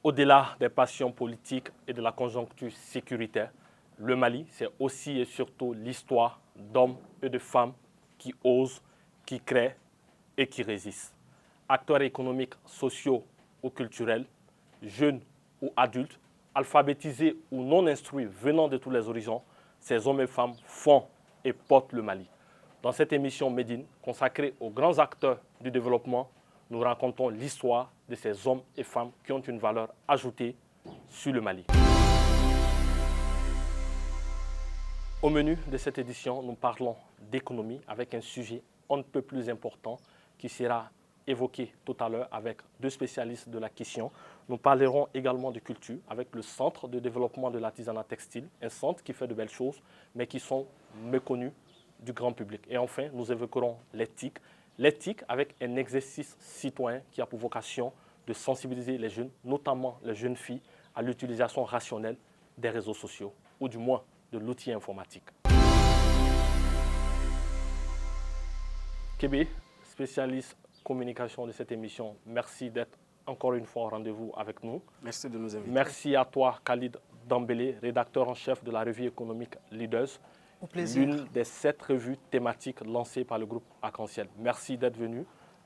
Au-delà des passions politiques et de la conjoncture sécuritaire, le Mali, c'est aussi et surtout l'histoire d'hommes et de femmes qui osent, qui créent et qui résistent. Acteurs économiques, sociaux ou culturels, jeunes ou adultes, alphabétisés ou non instruits venant de tous les horizons, ces hommes et femmes font et portent le Mali. Dans cette émission Médine, consacrée aux grands acteurs du développement, nous racontons l'histoire de ces hommes et femmes qui ont une valeur ajoutée sur le Mali. Au menu de cette édition, nous parlons d'économie avec un sujet on ne peut plus important qui sera évoqué tout à l'heure avec deux spécialistes de la question. Nous parlerons également de culture avec le Centre de développement de l'artisanat textile, un centre qui fait de belles choses mais qui sont méconnus du grand public. Et enfin, nous évoquerons l'éthique. L'éthique avec un exercice citoyen qui a pour vocation de sensibiliser les jeunes, notamment les jeunes filles, à l'utilisation rationnelle des réseaux sociaux, ou du moins de l'outil informatique. Kébé, spécialiste communication de cette émission, merci d'être encore une fois au rendez-vous avec nous. Merci de nous inviter. Merci à toi, Khalid Dambélé, rédacteur en chef de la revue économique Leaders, l'une des 7 revues thématiques lancées par le groupe Arc-en-Ciel. Merci d'être venu.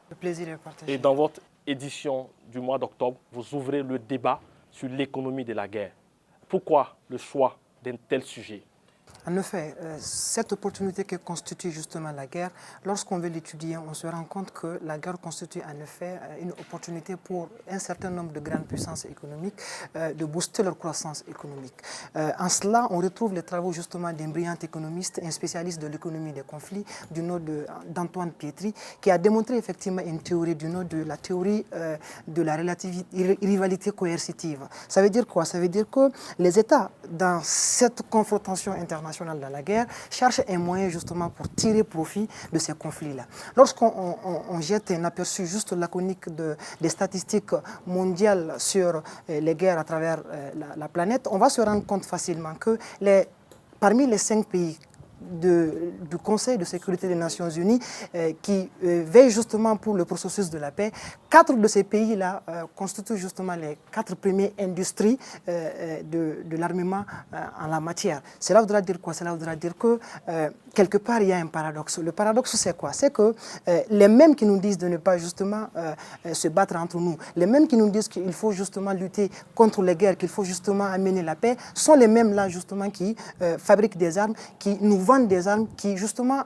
Le plaisir est partagé. Et dans votre édition du mois d'octobre, vous ouvrez le débat sur l'économie de la guerre. Pourquoi le choix d'un tel sujet ? En effet, cette opportunité que constitue justement la guerre, lorsqu'on veut l'étudier, on se rend compte que la guerre constitue en effet une opportunité pour un certain nombre de grandes puissances économiques de booster leur croissance économique. En cela, on retrouve les travaux justement d'un brillant économiste, un spécialiste de l'économie des conflits, du nom d'Antoine Pietri, qui a démontré effectivement une théorie du nom de la théorie de la rivalité coercitive. Ça veut dire quoi? Ça veut dire que les États, dans cette confrontation internationale, dans la guerre, cherche un moyen justement pour tirer profit de ces conflits-là. Lorsqu'on jette un aperçu juste laconique des statistiques mondiales sur les guerres à travers la planète, on va se rendre compte facilement que parmi les 5 pays du Conseil de sécurité des Nations Unies qui veille justement pour le processus de la paix, 4 de ces pays-là constituent justement les 4 premières industries de l'armement en la matière. Cela voudra dire quoi? Cela voudra dire que quelque part il y a un paradoxe. Le paradoxe c'est quoi? C'est que les mêmes qui nous disent de ne pas justement se battre entre nous, les mêmes qui nous disent qu'il faut justement lutter contre les guerres, qu'il faut justement amener la paix, sont les mêmes là justement qui fabriquent des armes, qui nous vendent des armes, qui justement,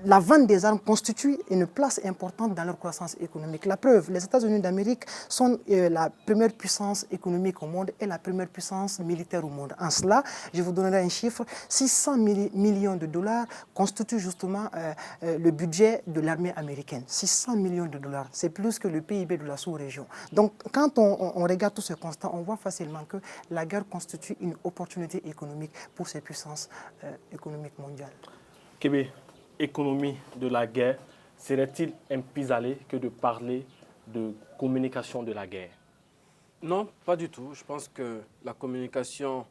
la vente des armes constitue une place importante dans leur croissance économique. La preuve, les États-Unis d'Amérique sont la première puissance économique au monde et la première puissance militaire au monde. En cela, je vous donnerai un chiffre, 600 millions de dollars constituent justement le budget de l'armée américaine. 600 millions de dollars, c'est plus que le PIB de la sous-région. Donc, quand on regarde tout ce constat, on voit facilement que la guerre constitue une opportunité économique pour ces puissances économiques mondiales. Kébé, économie de la guerre, serait-il un pis-aller que de parler de communication de la guerre? Non, pas du tout. Je pense que la communication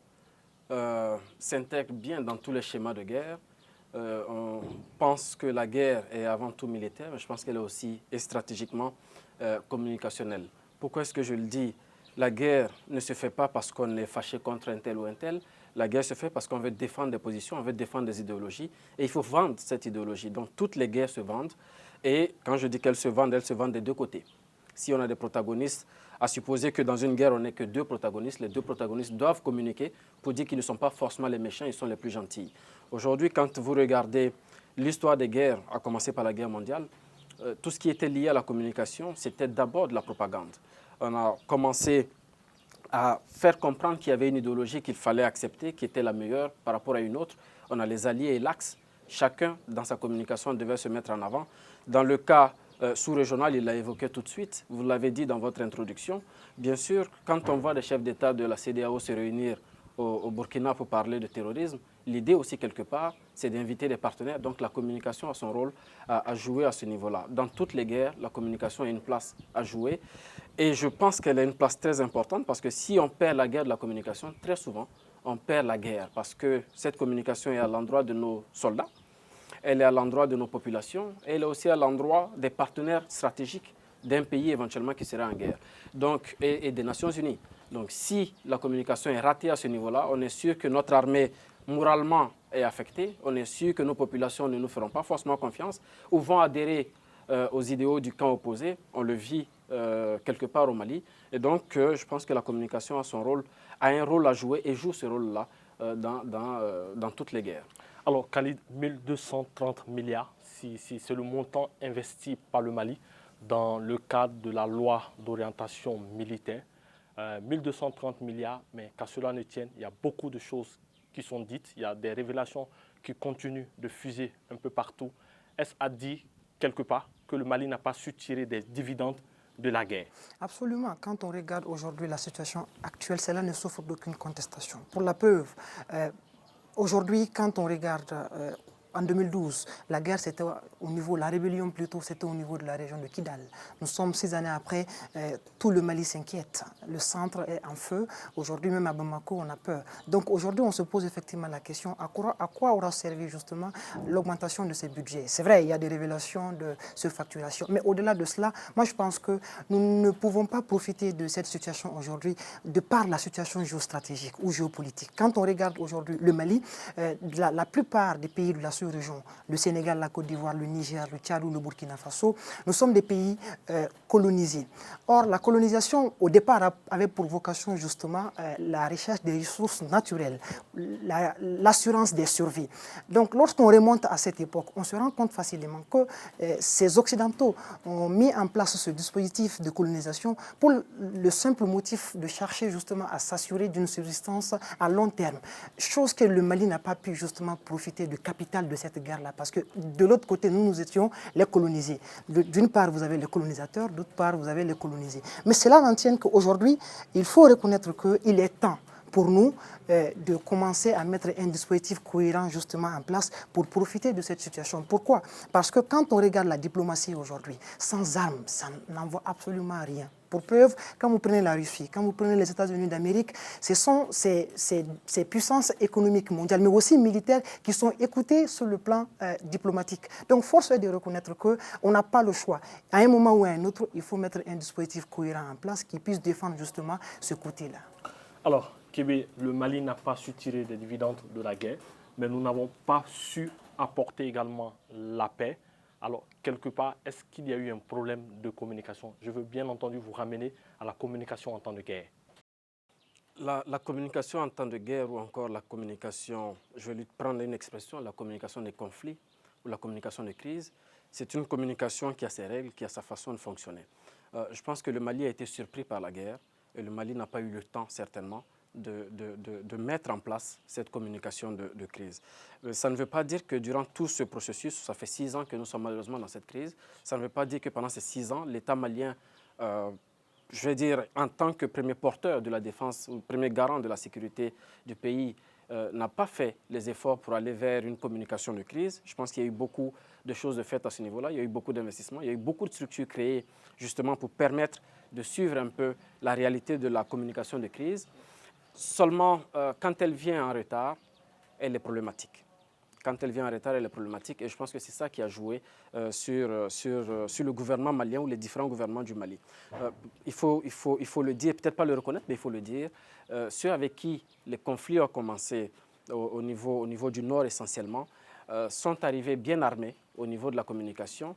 s'intègre bien dans tous les schémas de guerre. On pense que la guerre est avant tout militaire, mais je pense qu'elle est aussi et stratégiquement communicationnelle. Pourquoi est-ce que je le dis? La guerre ne se fait pas parce qu'on est fâché contre un tel ou un tel. La guerre se fait parce qu'on veut défendre des positions, on veut défendre des idéologies. Et il faut vendre cette idéologie. Donc toutes les guerres se vendent. Et quand je dis qu'elles se vendent des deux côtés. Si on a des protagonistes, à supposer que dans une guerre, on n'ait que 2 protagonistes, les 2 protagonistes doivent communiquer pour dire qu'ils ne sont pas forcément les méchants, ils sont les plus gentils. Aujourd'hui, quand vous regardez l'histoire des guerres, à commencer par la guerre mondiale, tout ce qui était lié à la communication, c'était d'abord de la propagande. On a commencé à faire comprendre qu'il y avait une idéologie qu'il fallait accepter, qui était la meilleure par rapport à une autre. On a les alliés et l'axe. Chacun, dans sa communication, devait se mettre en avant. Dans le cas sous-régional, il l'a évoqué tout de suite. Vous l'avez dit dans votre introduction. Bien sûr, quand on voit les chefs d'État de la CEDEAO se réunir au Burkina pour parler de terrorisme, l'idée aussi, quelque part, c'est d'inviter des partenaires. Donc la communication a son rôle à jouer à ce niveau-là. Dans toutes les guerres, la communication a une place à jouer. Et je pense qu'elle a une place très importante parce que si on perd la guerre de la communication, très souvent, on perd la guerre parce que cette communication est à l'endroit de nos soldats, elle est à l'endroit de nos populations, et elle est aussi à l'endroit des partenaires stratégiques d'un pays éventuellement qui serait en guerre, donc, et des Nations Unies. Donc si la communication est ratée à ce niveau-là, on est sûr que notre armée moralement est affectée, on est sûr que nos populations ne nous feront pas forcément confiance ou vont adhérer aux idéaux du camp opposé. On le vit quelque part au Mali. Et donc, je pense que la communication a un rôle à jouer et joue ce rôle-là dans toutes les guerres. Alors, Khalid, 1230 milliards, si c'est le montant investi par le Mali dans le cadre de la loi d'orientation militaire. 1230 milliards, mais qu'à cela ne tienne, il y a beaucoup de choses qui sont dites. Il y a des révélations qui continuent de fuser un peu partout. Est-ce à dire quelque part que le Mali n'a pas su tirer des dividendes de la guerre? Absolument. Quand on regarde aujourd'hui la situation actuelle, cela ne souffre d'aucune contestation. Pour la preuve, aujourd'hui, quand on regarde en 2012, la guerre, c'était au niveau, la rébellion plutôt, c'était au niveau de la région de Kidal. Nous sommes 6 années après, tout le Mali s'inquiète. Le centre est en feu. Aujourd'hui, même à Bamako, on a peur. Donc aujourd'hui, on se pose effectivement la question, à quoi aura servi justement l'augmentation de ces budgets? C'est vrai, il y a des révélations de surfacturation. Mais au-delà de cela, moi je pense que nous ne pouvons pas profiter de cette situation aujourd'hui de par la situation géostratégique ou géopolitique. Quand on regarde aujourd'hui le Mali, la plupart des pays de la sous-région, le Sénégal, la Côte d'Ivoire, le Niger, le Tchad ou le Burkina Faso, nous sommes des pays colonisés. Or, la colonisation, au départ, avait pour vocation justement la recherche des ressources naturelles, l'assurance des survies. Donc, lorsqu'on remonte à cette époque, on se rend compte facilement que ces Occidentaux ont mis en place ce dispositif de colonisation pour le simple motif de chercher justement à s'assurer d'une subsistance à long terme. Chose que le Mali n'a pas pu justement profiter du capital de cette guerre-là, parce que de l'autre côté, nous étions les colonisés. D'une part, vous avez les colonisateurs, d'autre part, vous avez les colonisés. Mais cela n'en tient qu'aujourd'hui, il faut reconnaître qu'il est temps pour nous de commencer à mettre un dispositif cohérent justement en place pour profiter de cette situation. Pourquoi? Parce que quand on regarde la diplomatie aujourd'hui, sans armes, ça n'envoie absolument rien. Pour preuve, quand vous prenez la Russie, quand vous prenez les États-Unis d'Amérique, ce sont ces puissances économiques mondiales, mais aussi militaires, qui sont écoutées sur le plan diplomatique. Donc, force est de reconnaître qu'on n'a pas le choix. À un moment ou à un autre, il faut mettre un dispositif cohérent en place qui puisse défendre justement ce côté-là. Alors, Kébé, le Mali n'a pas su tirer des dividendes de la guerre, mais nous n'avons pas su apporter également la paix. Alors, quelque part, est-ce qu'il y a eu un problème de communication? Je veux bien entendu vous ramener à la communication en temps de guerre. La communication en temps de guerre ou encore la communication, je vais lui prendre une expression, la communication des conflits ou la communication de crise, c'est une communication qui a ses règles, qui a sa façon de fonctionner. Je pense que le Mali a été surpris par la guerre et le Mali n'a pas eu le temps certainement de mettre en place cette communication de crise. Ça ne veut pas dire que durant tout ce processus, ça fait 6 ans que nous sommes malheureusement dans cette crise, ça ne veut pas dire que pendant ces 6 ans, l'État malien, je vais dire en tant que premier porteur de la défense ou premier garant de la sécurité du pays, n'a pas fait les efforts pour aller vers une communication de crise. Je pense qu'il y a eu beaucoup de choses de faites à ce niveau-là, il y a eu beaucoup d'investissements, il y a eu beaucoup de structures créées justement pour permettre de suivre un peu la réalité de la communication de crise. Seulement, quand elle vient en retard, elle est problématique. Quand elle vient en retard, elle est problématique. Et je pense que c'est ça qui a joué sur le gouvernement malien ou les différents gouvernements du Mali. Il faut le dire, peut-être pas le reconnaître, mais il faut le dire. Ceux avec qui les conflits ont commencé au niveau du Nord essentiellement, sont arrivés bien armés au niveau de la communication.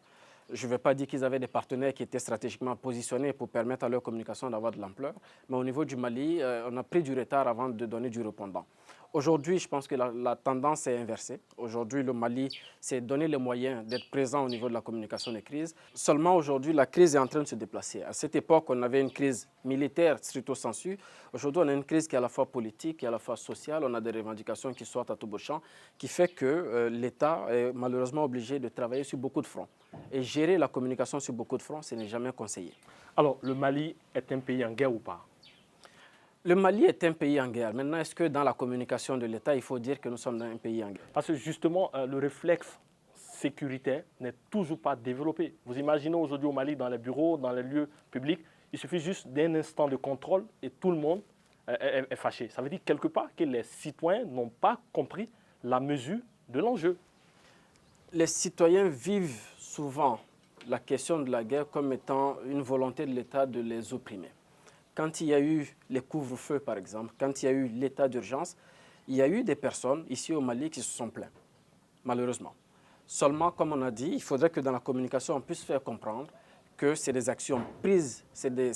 Je ne vais pas dire qu'ils avaient des partenaires qui étaient stratégiquement positionnés pour permettre à leur communication d'avoir de l'ampleur, mais au niveau du Mali, on a pris du retard avant de donner du répondant. Aujourd'hui, je pense que la tendance est inversée. Aujourd'hui, le Mali s'est donné les moyens d'être présent au niveau de la communication des crises. Seulement aujourd'hui, la crise est en train de se déplacer. À cette époque, on avait une crise militaire stricto sensu. Aujourd'hui, on a une crise qui est à la fois politique, qui est à la fois sociale. On a des revendications qui sortent à tout bout de champ, qui fait que l'État est malheureusement obligé de travailler sur beaucoup de fronts. Et gérer la communication sur beaucoup de fronts, ce n'est jamais conseillé. Alors, le Mali est un pays en guerre ou pas? Le Mali est un pays en guerre. Maintenant, est-ce que dans la communication de l'État, il faut dire que nous sommes dans un pays en guerre? Parce que justement, le réflexe sécuritaire n'est toujours pas développé. Vous imaginez aujourd'hui au Mali, dans les bureaux, dans les lieux publics, il suffit juste d'un instant de contrôle et tout le monde est fâché. Ça veut dire quelque part que les citoyens n'ont pas compris la mesure de l'enjeu. Les citoyens vivent souvent la question de la guerre comme étant une volonté de l'État de les opprimer. Quand il y a eu les couvre-feux, par exemple, quand il y a eu l'état d'urgence, il y a eu des personnes ici au Mali qui se sont plaintes, malheureusement. Seulement, comme on a dit, il faudrait que dans la communication, on puisse faire comprendre que c'est des actions prises, c'est des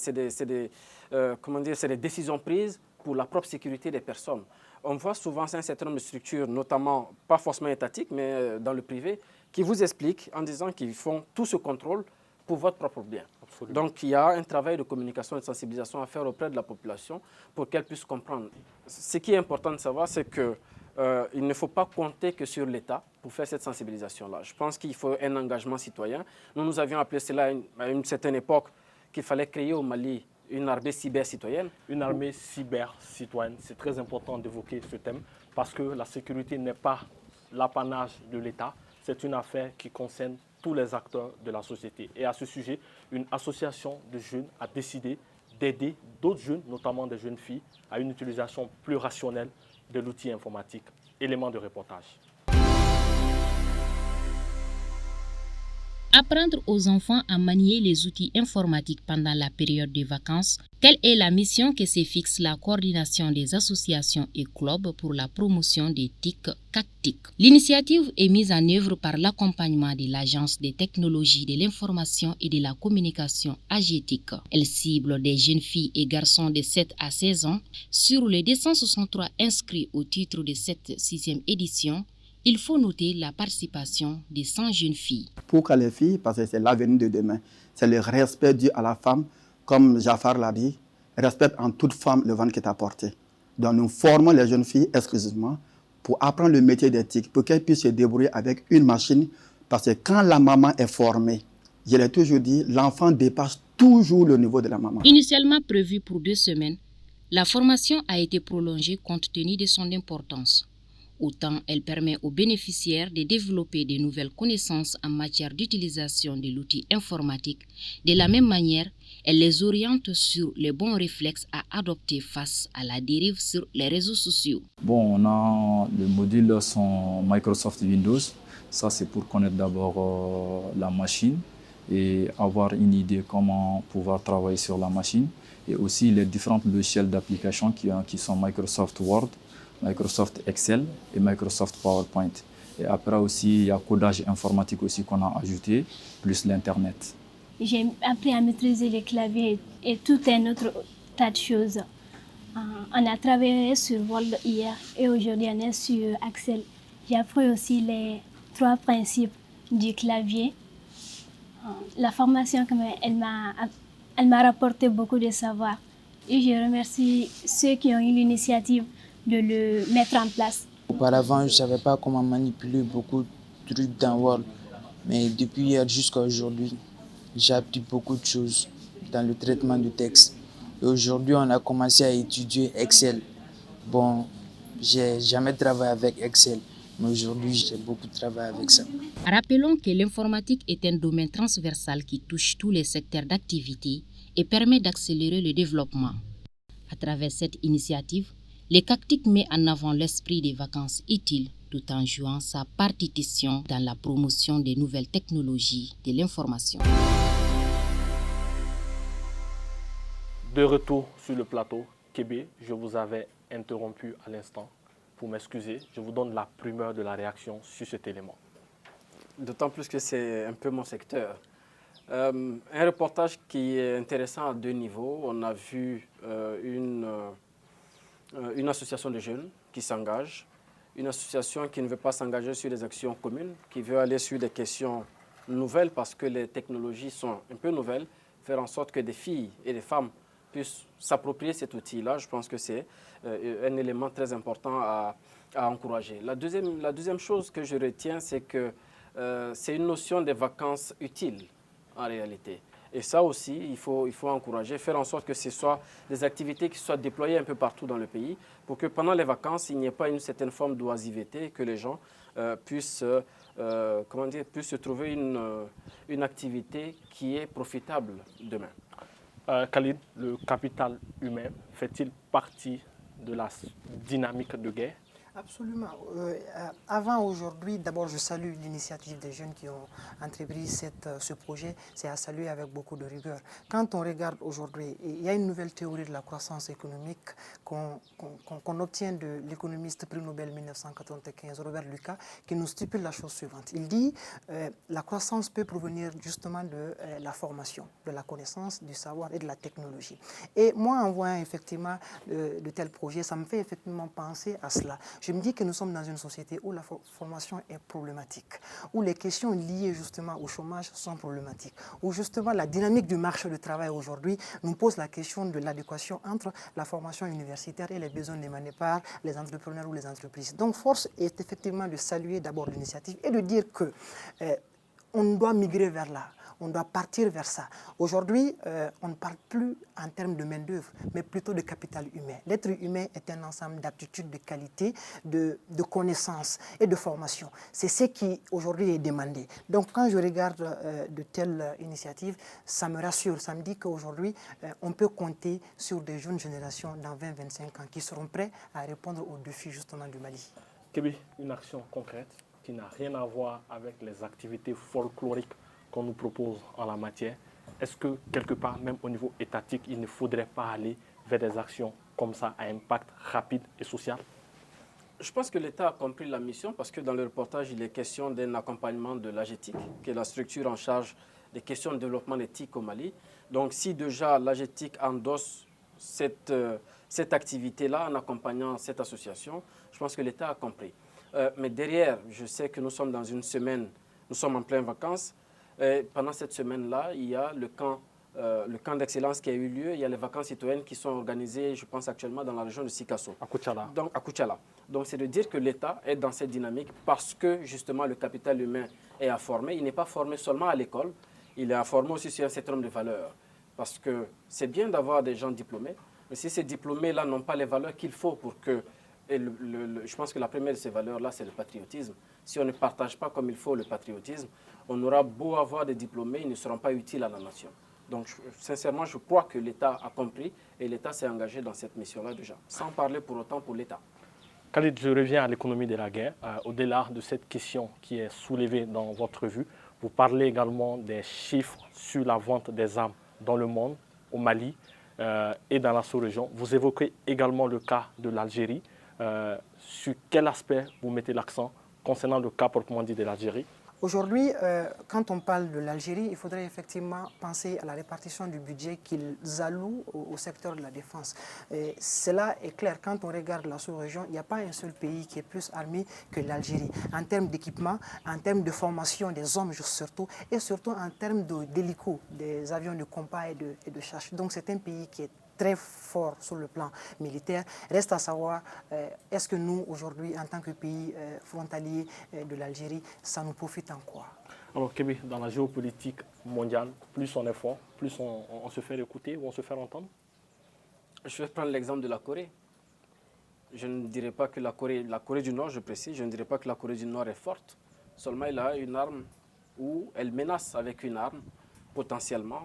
décisions prises pour la propre sécurité des personnes. On voit souvent un certain nombre de structures, notamment, pas forcément étatiques, mais dans le privé, qui vous expliquent en disant qu'ils font tout ce contrôle pour votre propre bien. Absolument. Donc, il y a un travail de communication et de sensibilisation à faire auprès de la population pour qu'elle puisse comprendre. Ce qui est important de savoir, c'est qu'il ne faut pas compter que sur l'État pour faire cette sensibilisation-là. Je pense qu'il faut un engagement citoyen. Nous avions appelé cela à une certaine époque qu'il fallait créer au Mali une armée cyber-citoyenne. Une armée cyber-citoyenne, c'est très important d'évoquer ce thème parce que la sécurité n'est pas l'apanage de l'État, c'est une affaire qui concerne tous les acteurs de la société. Et à ce sujet, une association de jeunes a décidé d'aider d'autres jeunes, notamment des jeunes filles, à une utilisation plus rationnelle de l'outil informatique. Élément de reportage. Apprendre aux enfants à manier les outils informatiques pendant la période de vacances, telle est la mission que se fixe la coordination des associations et clubs pour la promotion des TIC CACTIC. L'initiative est mise en œuvre par l'accompagnement de l'Agence des technologies de l'information et de la communication AGETIC. Elle cible des jeunes filles et garçons de 7 à 16 ans. Sur les 263 inscrits au titre de cette 6e édition, il faut noter la participation de 100 jeunes filles. Pourquoi les filles? Parce que c'est l'avenir de demain. C'est le respect dû à la femme, comme Jafar l'a dit, respecte en toute femme le ventre qui est apporté. Donc nous formons les jeunes filles exclusivement pour apprendre le métier d'éthique, pour qu'elles puissent se débrouiller avec une machine, parce que quand la maman est formée, je l'ai toujours dit, l'enfant dépasse toujours le niveau de la maman. Initialement prévue pour 2 semaines, la formation a été prolongée compte tenu de son importance. Autant elle permet aux bénéficiaires de développer de nouvelles connaissances en matière d'utilisation de l'outil informatique. De la même manière, elle les oriente sur les bons réflexes à adopter face à la dérive sur les réseaux sociaux. Bon, on a le module son Microsoft Windows. Ça, c'est pour connaître d'abord la machine et avoir une idée comment pouvoir travailler sur la machine. Et aussi les différents logiciels d'application qui sont Microsoft Word, Microsoft Excel et Microsoft PowerPoint. Et après aussi, il y a codage informatique aussi qu'on a ajouté, plus l'Internet. J'ai appris à maîtriser les claviers et tout un autre tas de choses. On a travaillé sur Word hier et aujourd'hui on est sur Excel. J'ai appris aussi les 3 principes du clavier. La formation, elle m'a rapporté beaucoup de savoir. Et je remercie ceux qui ont eu l'initiative de le mettre en place. Auparavant, je ne savais pas comment manipuler beaucoup de trucs dans Word. Mais depuis hier jusqu'à aujourd'hui, j'ai appris beaucoup de choses dans le traitement de texte. Et aujourd'hui, on a commencé à étudier Excel. Bon, j'ai jamais travaillé avec Excel, mais aujourd'hui, j'ai beaucoup travaillé avec ça. Rappelons que l'informatique est un domaine transversal qui touche tous les secteurs d'activité et permet d'accélérer le développement. À travers cette initiative, le CACTIC met en avant l'esprit des vacances utiles tout en jouant sa partition dans la promotion des nouvelles technologies de l'information. De retour sur le plateau, Kébé, je vous avais interrompu à l'instant pour m'excuser. Je vous donne la primeur de la réaction sur cet élément. D'autant plus que c'est un peu mon secteur. Un reportage qui est intéressant à 2 niveaux. On a vu une association de jeunes qui s'engage, une association qui ne veut pas s'engager sur des actions communes, qui veut aller sur des questions nouvelles parce que les technologies sont un peu nouvelles, faire en sorte que des filles et des femmes puissent s'approprier cet outil-là. Je pense que c'est un élément très important à encourager. La deuxième chose que je retiens, c'est que c'est une notion des vacances utiles en réalité. Et ça aussi, il faut encourager, faire en sorte que ce soit des activités qui soient déployées un peu partout dans le pays pour que pendant les vacances, il n'y ait pas une certaine forme d'oisiveté, que les gens puissent se trouver une activité qui est profitable demain. Khalid, le capital humain fait-il partie de la dynamique de guerre? Absolument. Avant aujourd'hui, d'abord je salue l'initiative des jeunes qui ont entrepris ce projet. C'est à saluer avec beaucoup de rigueur. Quand on regarde aujourd'hui, il y a une nouvelle théorie de la croissance économique qu'on obtient de l'économiste prix Nobel 1995, Robert Lucas, qui nous stipule la chose suivante. Il dit la croissance peut provenir justement de la formation, de la connaissance, du savoir et de la technologie. Et moi, en voyant effectivement de tels projets, ça me fait effectivement penser à cela. Je me dis que nous sommes dans une société où la formation est problématique, où les questions liées justement au chômage sont problématiques, où justement la dynamique du marché du travail aujourd'hui nous pose la question de l'adéquation entre la formation universitaire et les besoins demandés par les entrepreneurs ou les entreprises. Donc force est effectivement de saluer d'abord l'initiative et de dire que on doit migrer vers là. On doit partir vers ça. Aujourd'hui, on ne parle plus en termes de main-d'œuvre, mais plutôt de capital humain. L'être humain est un ensemble d'aptitudes, de qualités, de connaissances et de formation. C'est ce qui aujourd'hui est demandé. Donc quand je regarde de telles initiatives, ça me rassure. Ça me dit qu'aujourd'hui, on peut compter sur des jeunes générations dans 20-25 ans qui seront prêts à répondre aux défis justement du Mali. Kébi, une action concrète qui n'a rien à voir avec les activités folkloriques qu'on nous propose en la matière. Est-ce que quelque part, même au niveau étatique, il ne faudrait pas aller vers des actions comme ça à impact rapide et social? Je pense que l'État a compris la mission parce que dans le reportage, il est question d'un accompagnement de l'AGETIC, qui est la structure en charge des questions de développement éthique au Mali. Donc si déjà l'AGETIC endosse cette activité-là en accompagnant cette association, je pense que l'État a compris. Mais derrière, je sais que nous sommes dans une semaine, nous sommes en pleine vacances. Et pendant cette semaine-là, il y a le camp d'excellence qui a eu lieu. Il y a les vacances citoyennes qui sont organisées, je pense actuellement, dans la région de Sikasso. À Koutiala. Donc, à Koutiala. Donc, c'est de dire que l'État est dans cette dynamique parce que, justement, le capital humain est à former. Il n'est pas formé seulement à l'école, il est à former aussi sur un certain nombre de valeurs. Parce que c'est bien d'avoir des gens diplômés, mais si ces diplômés-là n'ont pas les valeurs qu'il faut pour que... je pense que la première de ces valeurs-là, c'est le patriotisme. Si on ne partage pas comme il faut le patriotisme, on aura beau avoir des diplômés, ils ne seront pas utiles à la nation. Donc, sincèrement, je crois que l'État a compris et l'État s'est engagé dans cette mission-là déjà, sans parler pour autant pour l'État. Khalid, je reviens à l'économie de la guerre. Au-delà de cette question qui est soulevée dans votre revue, vous parlez également des chiffres sur la vente des armes dans le monde, au Mali et dans la sous-région. Vous évoquez également le cas de l'Algérie. Sur quel aspect vous mettez l'accent concernant le cas proprement dit de l'Algérie? Aujourd'hui, quand on parle de l'Algérie, il faudrait effectivement penser à la répartition du budget qu'ils allouent au secteur de la défense. Et cela est clair. Quand on regarde la sous-région, il n'y a pas un seul pays qui est plus armé que l'Algérie. En termes d'équipement, en termes de formation des hommes surtout, et surtout en termes d'hélicos, des avions de combat et de chasse. Donc c'est un pays qui est très fort sur le plan militaire. Reste à savoir, est-ce que nous, aujourd'hui, en tant que pays frontalier de l'Algérie, ça nous profite en quoi? Alors, Kébi, dans la géopolitique mondiale, plus on est fort, plus on se fait écouter ou on se fait entendre? Je vais prendre l'exemple de la Corée. Je ne dirais pas que la Corée du Nord, je précise, je ne dirais pas que la Corée du Nord est forte. Seulement, elle a une arme ou elle menace avec une arme, potentiellement,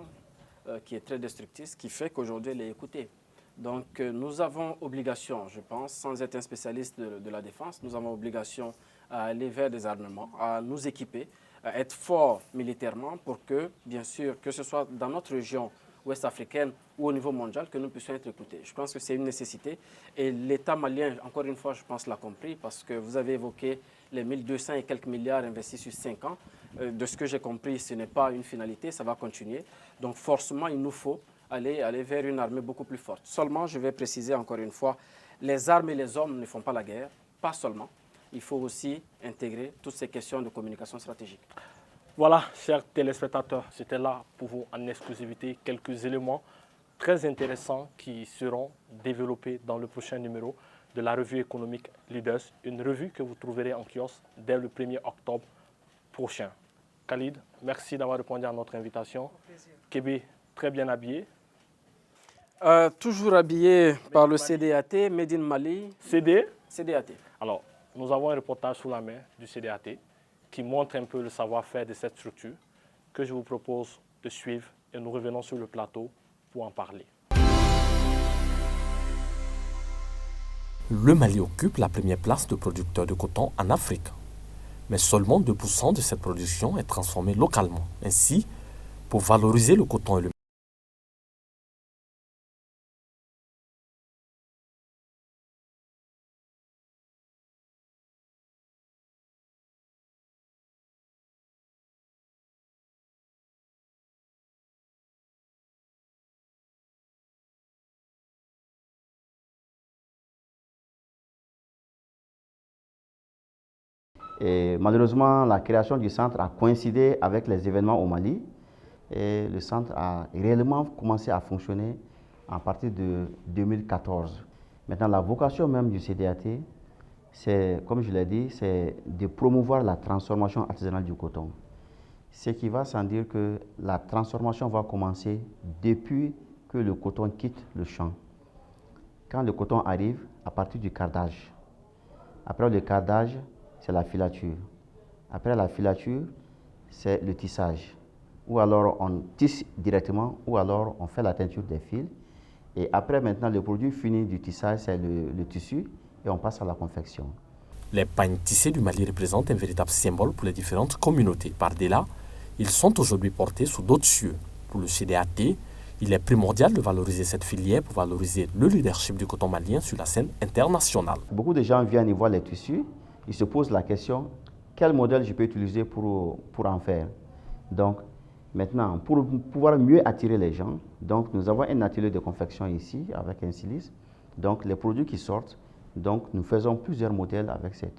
qui est très destructrice, qui fait qu'aujourd'hui elle est écoutée. Donc nous avons obligation, je pense, sans être un spécialiste de la défense, nous avons obligation à aller vers des armements, à nous équiper, à être forts militairement pour que, bien sûr, que ce soit dans notre région ouest africaine ou au niveau mondial, que nous puissions être écoutés. Je pense que c'est une nécessité et l'État malien, encore une fois, je pense, l'a compris parce que vous avez évoqué les 1200 et quelques milliards investis sur 5 ans. De ce que j'ai compris, ce n'est pas une finalité, ça va continuer. Donc forcément, il nous faut aller vers une armée beaucoup plus forte. Seulement, je vais préciser encore une fois, les armes et les hommes ne font pas la guerre, pas seulement. Il faut aussi intégrer toutes ces questions de communication stratégique. Voilà, chers téléspectateurs, c'était là pour vous en exclusivité quelques éléments très intéressants qui seront développés dans le prochain numéro de la revue économique Leaders, une revue que vous trouverez en kiosque dès le 1er octobre prochain. Khalid, merci d'avoir répondu à notre invitation. Kébi, très bien habillé. Toujours habillé par le CDAT, Made in Mali. CDAT. Alors, nous avons un reportage sous la main du CDAT qui montre un peu le savoir-faire de cette structure que je vous propose de suivre et nous revenons sur le plateau pour en parler. Le Mali occupe la première place de producteur de coton en Afrique. Mais seulement 2% de cette production est transformée localement. Ainsi, pour valoriser le coton et le Et malheureusement, la création du centre a coïncidé avec les événements au Mali et le centre a réellement commencé à fonctionner à partir de 2014. Maintenant, la vocation même du CDAT, c'est, comme je l'ai dit, c'est de promouvoir la transformation artisanale du coton. Ce qui va sans dire que la transformation va commencer depuis que le coton quitte le champ. Quand le coton arrive, à partir du cardage. Après le cardage, c'est la filature. Après la filature, c'est le tissage. Ou alors on tisse directement, ou alors on fait la teinture des fils. Et après maintenant, le produit fini du tissage, c'est le tissu, et on passe à la confection. Les pagnes tissées du Mali représentent un véritable symbole pour les différentes communautés. Par-delà, ils sont aujourd'hui portés sous d'autres cieux. Pour le CDAT, il est primordial de valoriser cette filière pour valoriser le leadership du coton malien sur la scène internationale. Beaucoup de gens viennent y voir les tissus. Ils se posent la question, quel modèle je peux utiliser pour en faire? Donc, maintenant, pour pouvoir mieux attirer les gens, donc nous avons un atelier de confection ici avec un styliste. Donc, les produits qui sortent, donc nous faisons plusieurs modèles avec ces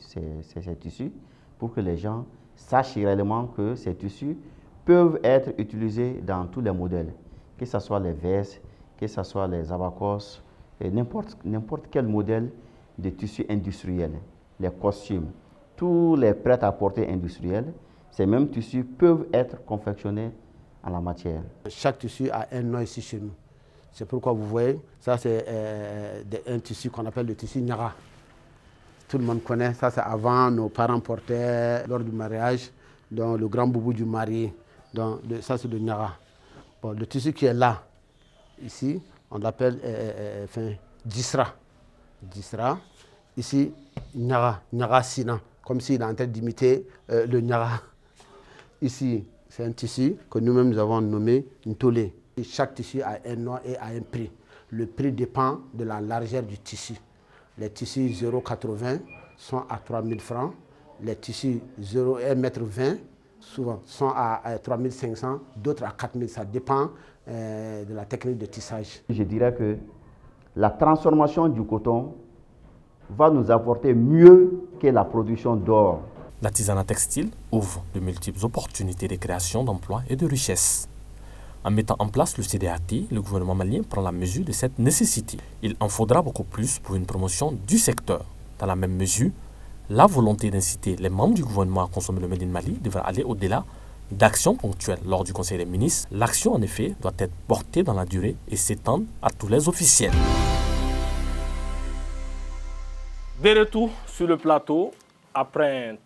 tissus pour que les gens sachent réellement que ces tissus peuvent être utilisés dans tous les modèles, que ce soit les vestes, que ce soit les abacos, n'importe quel modèle de tissu industriel. Les costumes, tous les prêt-à-porter industriels, ces mêmes tissus peuvent être confectionnés en la matière. Chaque tissu a un nom ici chez nous. C'est pourquoi vous voyez, ça c'est un tissu qu'on appelle le tissu Nyara. Tout le monde connaît, ça c'est avant, nos parents portaient lors du mariage, donc le grand boubou du mari, donc ça c'est le Nyara. Bon, le tissu qui est là, ici, on l'appelle Djisra. Djisra. Ici, Nyara, Nyara Sina, comme s'il est en train d'imiter le Nyara. Ici, c'est un tissu que nous-mêmes nous avons nommé Ntolé. Chaque tissu a un nom et a un prix. Le prix dépend de la largeur du tissu. Les tissus 0,80 sont à 3 000 francs. Les tissus 1,20 m souvent sont à 3 500, d'autres à 4 000. Ça dépend de la technique de tissage. Je dirais que la transformation du coton va nous apporter mieux que la production d'or. L'artisanat textile ouvre de multiples opportunités de création d'emplois et de richesses. En mettant en place le CDAT, le gouvernement malien prend la mesure de cette nécessité. Il en faudra beaucoup plus pour une promotion du secteur. Dans la même mesure, la volonté d'inciter les membres du gouvernement à consommer le Made in Mali devra aller au-delà d'actions ponctuelles lors du Conseil des ministres. L'action, en effet, doit être portée dans la durée et s'étendre à tous les officiels. De retour sur le plateau, après un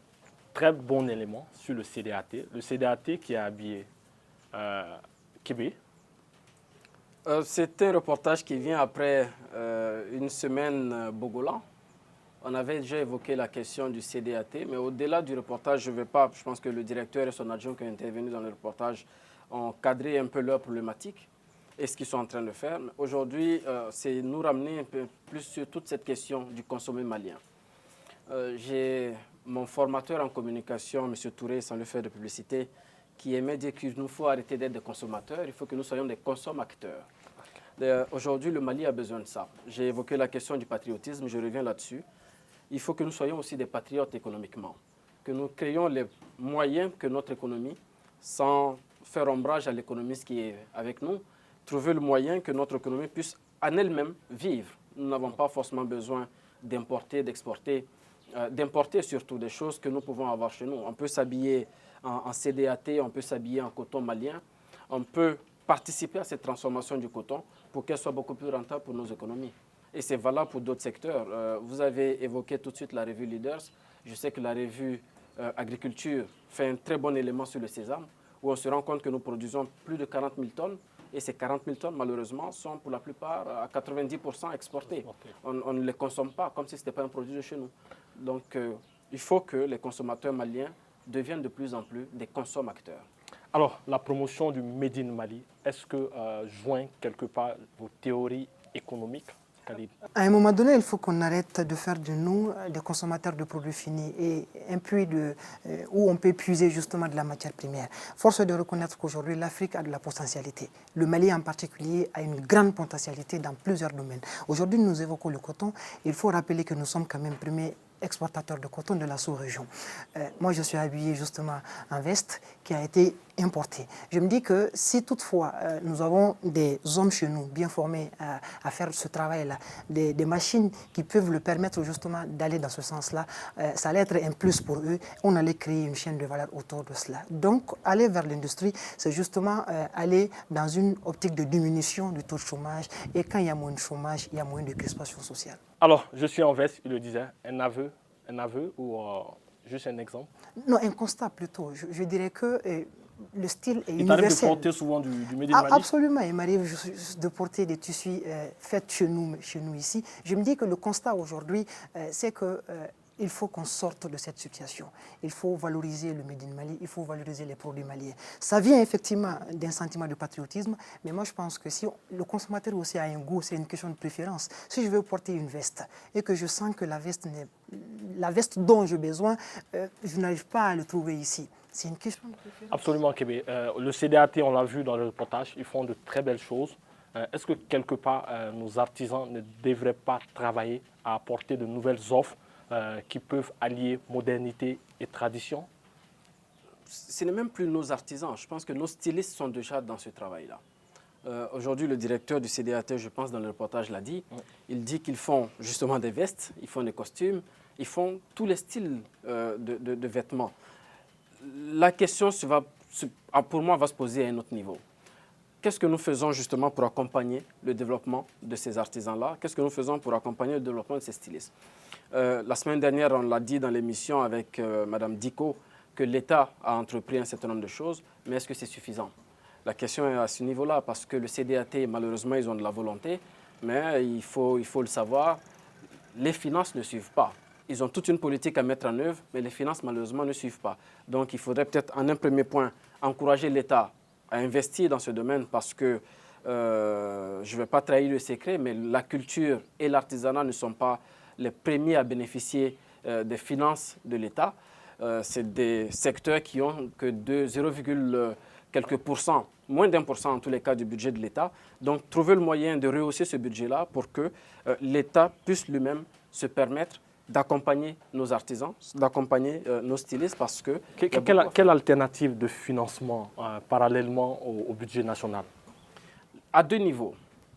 très bon élément sur le CDAT qui a habillé Kébé. C'est un reportage qui vient après une semaine Bogolan. On avait déjà évoqué la question du CDAT, mais au-delà du reportage, je pense que le directeur et son adjoint qui ont intervenu dans le reportage ont cadré un peu leur problématique et ce qu'ils sont en train de faire. Aujourd'hui, c'est nous ramener un peu plus sur toute cette question du consommé malien. J'ai mon formateur en communication, M. Touré, sans lui faire de publicité, qui aimait dire qu'il nous faut arrêter d'être des consommateurs, il faut que nous soyons des consommateurs. Aujourd'hui, le Mali a besoin de ça. J'ai évoqué la question du patriotisme, je reviens là-dessus. Il faut que nous soyons aussi des patriotes économiquement, que nous créions les moyens que notre économie, sans faire ombrage à l'économiste qui est avec nous, trouver le moyen que notre économie puisse en elle-même vivre. Nous n'avons pas forcément besoin d'importer, d'exporter, d'importer surtout des choses que nous pouvons avoir chez nous. On peut s'habiller en CDAT, on peut s'habiller en coton malien, on peut participer à cette transformation du coton pour qu'elle soit beaucoup plus rentable pour nos économies. Et c'est valable pour d'autres secteurs. Vous avez évoqué tout de suite la revue Leaders. Je sais que la revue Agriculture fait un très bon élément sur le sésame, où on se rend compte que nous produisons plus de 40 000 tonnes Et ces 40 000 tonnes, malheureusement, sont pour la plupart à 90% exportées. On ne les consomme pas comme si ce n'était pas un produit de chez nous. Donc, il faut que les consommateurs maliens deviennent de plus en plus des consommateurs. Alors, la promotion du Made in Mali, est-ce que joint quelque part vos théories économiques, Khalid? À un moment donné, il faut qu'on arrête de faire de nous des consommateurs de produits finis et un puits où on peut puiser justement de la matière première. Force est de reconnaître qu'aujourd'hui, l'Afrique a de la potentialité. Le Mali en particulier a une grande potentialité dans plusieurs domaines. Aujourd'hui, nous évoquons le coton. Il faut rappeler que nous sommes quand même premiers exportateurs de coton de la sous-région. Moi, je suis habillé justement en veste qui a été importée. Je me dis que si toutefois nous avons des hommes chez nous bien formés à faire ce travail-là, des machines qui peuvent le permettre justement d'aller dans ce sens-là, ça allait être un plus pour eux. On allait créer une chaîne de valeur autour de cela. Donc, aller vers l'industrie, c'est justement aller dans une optique de diminution du taux de chômage. Et quand il y a moins de chômage, il y a moins de crispation sociale. Alors, je suis en veste, il le disait, un aveu ou juste un exemple? Non, un constat plutôt. Je dirais que le style est universel. Il t'arrive de porter souvent du Made in Mali? Absolument, il m'arrive de porter des tissus faits chez nous ici. Je me dis que le constat aujourd'hui, c'est que il faut qu'on sorte de cette situation. Il faut valoriser le Made in Mali, il faut valoriser les produits maliens. Ça vient effectivement d'un sentiment de patriotisme, mais moi je pense que si le consommateur aussi a un goût, c'est une question de préférence. Si je veux porter une veste et que je sens que la veste dont j'ai besoin, je n'arrive pas à le trouver ici. C'est une question de préférence. Absolument, Kébé. Le CDAT, on l'a vu dans le reportage, ils font de très belles choses. Est-ce que quelque part, nos artisans ne devraient pas travailler à apporter de nouvelles offres qui peuvent allier modernité et tradition? Ce n'est même plus nos artisans. Je pense que nos stylistes sont déjà dans ce travail-là. Aujourd'hui, le directeur du CDAT, je pense, dans le reportage l'a dit. Il dit qu'ils font justement des vestes, ils font des costumes, ils font tous les styles de vêtements. La question, pour moi, va se poser à un autre niveau. Qu'est-ce que nous faisons justement pour accompagner le développement de ces artisans-là? Qu'est-ce que nous faisons pour accompagner le développement de ces stylistes? La semaine dernière, on l'a dit dans l'émission avec Mme Diko, que l'État a entrepris un certain nombre de choses, mais est-ce que c'est suffisant? La question est à ce niveau-là, parce que le CDAT, malheureusement, ils ont de la volonté, mais il faut le savoir, les finances ne suivent pas. Ils ont toute une politique à mettre en œuvre, mais les finances, malheureusement, ne suivent pas. Donc, il faudrait peut-être, en un premier point, encourager l'État à investir dans ce domaine parce que, je ne vais pas trahir le secret, mais la culture et l'artisanat ne sont pas les premiers à bénéficier des finances de l'État. C'est des secteurs qui ont que de 0, quelques pourcents, moins d'1% en tous les cas du budget de l'État. Donc, trouver le moyen de rehausser ce budget-là pour que l'État puisse lui-même se permettre d'accompagner nos artisans, d'accompagner nos stylistes parce que... Quelle alternative de financement parallèlement au budget national? À deux niveaux.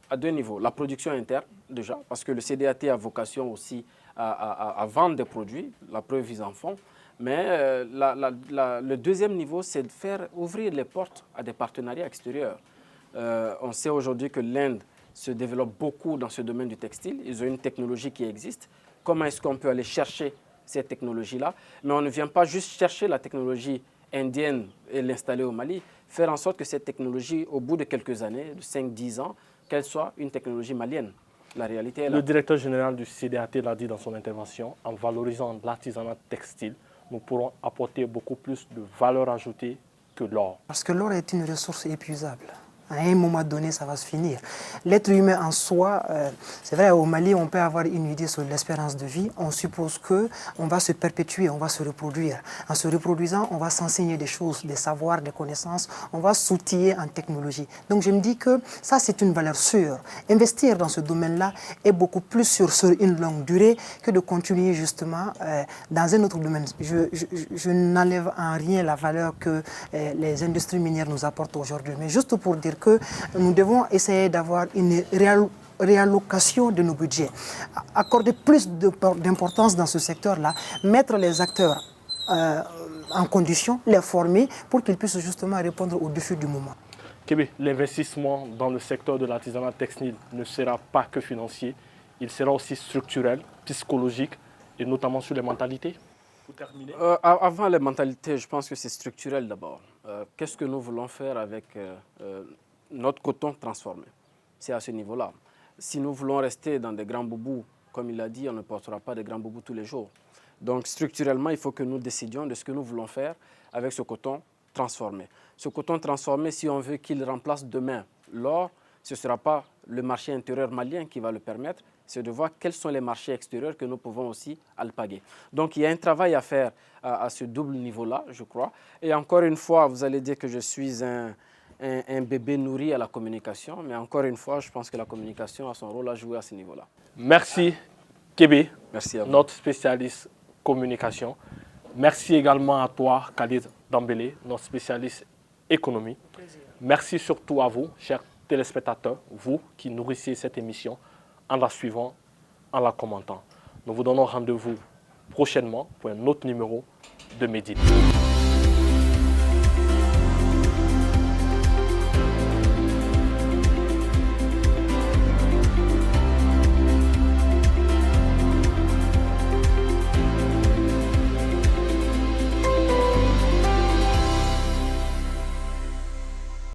La production interne, déjà, parce que le CDAT a vocation aussi à vendre des produits, la preuve, ils en font. Mais le deuxième niveau, c'est de faire ouvrir les portes à des partenariats extérieurs. On sait aujourd'hui que l'Inde se développe beaucoup dans ce domaine du textile. Ils ont une technologie qui existe. Comment est-ce qu'on peut aller chercher cette technologie-là? Mais on ne vient pas juste chercher la technologie indienne et l'installer au Mali. Faire en sorte que cette technologie, au bout de quelques années, de 5-10 ans, qu'elle soit une technologie malienne. La réalité est là. Le directeur général du CDAT l'a dit dans son intervention, en valorisant l'artisanat textile, nous pourrons apporter beaucoup plus de valeur ajoutée que l'or. Parce que l'or est une ressource épuisable. À un moment donné, ça va se finir. L'être humain en soi, c'est vrai, au Mali, on peut avoir une idée sur l'espérance de vie. On suppose qu'on va se perpétuer, on va se reproduire. En se reproduisant, on va s'enseigner des choses, des savoirs, des connaissances. On va s'outiller en technologie. Donc, je me dis que ça, c'est une valeur sûre. Investir dans ce domaine-là est beaucoup plus sûr sur une longue durée que de continuer justement dans un autre domaine. Je n'enlève en rien la valeur que les industries minières nous apportent aujourd'hui. Mais juste pour dire que nous devons essayer d'avoir une réallocation de nos budgets, accorder plus d'importance dans ce secteur-là, mettre les acteurs en condition, les former pour qu'ils puissent justement répondre aux défis du moment. Kébé, l'investissement dans le secteur de l'artisanat textile ne sera pas que financier, il sera aussi structurel, psychologique et notamment sur les mentalités. Pour terminer. Avant les mentalités, je pense que c'est structurel d'abord. Qu'est-ce que nous voulons faire avec notre coton transformé. C'est à ce niveau-là. Si nous voulons rester dans des grands boubous, comme il l'a dit, on ne portera pas de grands boubous tous les jours. Donc structurellement, il faut que nous décidions de ce que nous voulons faire avec ce coton transformé. Ce coton transformé, si on veut qu'il remplace demain l'or, ce ne sera pas le marché intérieur malien qui va le permettre, c'est de voir quels sont les marchés extérieurs que nous pouvons aussi alpaguer. Donc il y a un travail à faire à ce double niveau-là, je crois. Et encore une fois, vous allez dire que je suis un bébé nourri à la communication, mais encore une fois, je pense que la communication a son rôle à jouer à ce niveau-là. Merci Kébé, merci à vous. Notre spécialiste communication. Merci également à toi, Khalid Dambélé, notre spécialiste économie. Merci surtout à vous, chers téléspectateurs, vous qui nourrissez cette émission en la suivant, en la commentant. Nous vous donnons rendez-vous prochainement pour un autre numéro de Médine.